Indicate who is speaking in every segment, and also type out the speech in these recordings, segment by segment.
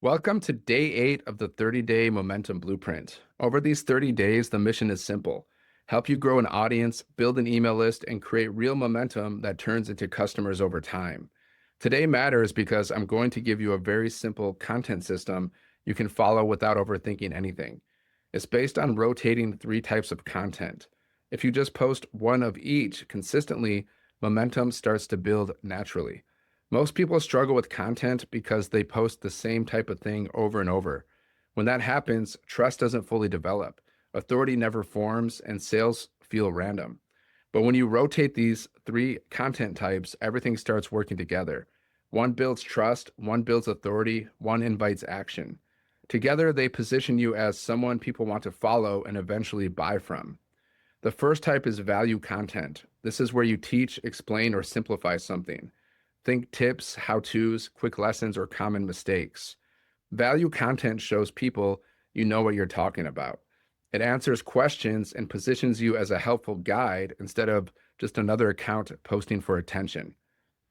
Speaker 1: Welcome to day 8 of the 30-day momentum blueprint. Over these 30 days, the mission is simple. Help you grow an audience, build an email list, and create real momentum that turns into customers over time. Today matters because I'm going to give you a very simple content system you can follow without overthinking anything. It's based on rotating 3 types of content. If you just post one of each consistently, momentum starts to build naturally. Most people struggle with content because they post the same type of thing over and over. When that happens, trust doesn't fully develop, authority never forms, and sales feel random. But when you rotate these 3 content types, everything starts working together. One builds trust, one builds authority, one invites action. Together, they position you as someone people want to follow and eventually buy from. The first type is value content. This is where you teach, explain, or simplify something. Think tips, how-tos, quick lessons, or common mistakes. Value content shows people you know what you're talking about. It answers questions and positions you as a helpful guide instead of just another account posting for attention.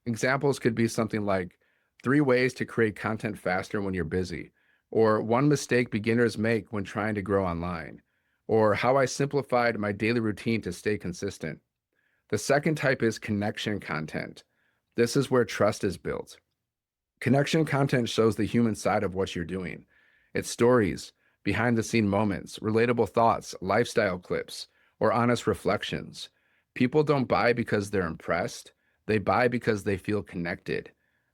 Speaker 1: Examples could be something like 3 ways to create content faster when you're busy, or 1 mistake beginners make when trying to grow online, or how I simplified my daily routine to stay consistent. The second type is connection content. This is where trust is built. Connection content shows the human side of what you're doing. It's stories, behind the scene moments, relatable thoughts, lifestyle clips, or honest reflections. People don't buy because they're impressed. They buy because they feel connected.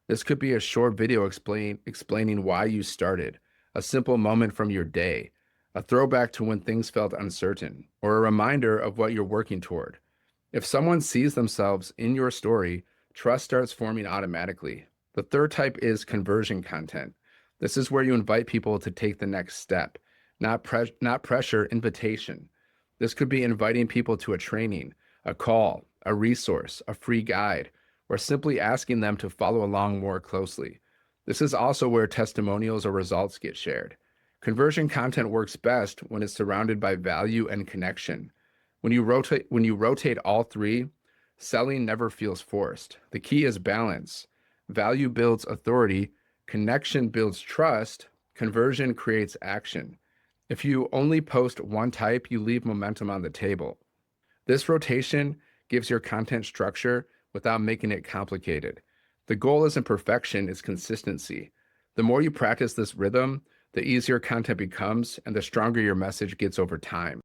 Speaker 1: This could be a short video explaining why you started, a simple moment from your day, a throwback to when things felt uncertain, or a reminder of what you're working toward. If someone sees themselves in your story, trust starts forming automatically. The third type is conversion content. This is where you invite people to take the next step, not pressure, invitation. This could be inviting people to a training, a call, a resource, a free guide, or simply asking them to follow along more closely. This is also where testimonials or results get shared. Conversion content works best when it's surrounded by value and connection. When you rotate all 3, selling never feels forced. The key is balance. Value builds authority, connection builds trust, conversion creates action. If you only post one type, you leave momentum on the table. This rotation gives your content structure without making it complicated. The goal isn't perfection, it's consistency. The more you practice this rhythm, the easier content becomes and the stronger your message gets over time.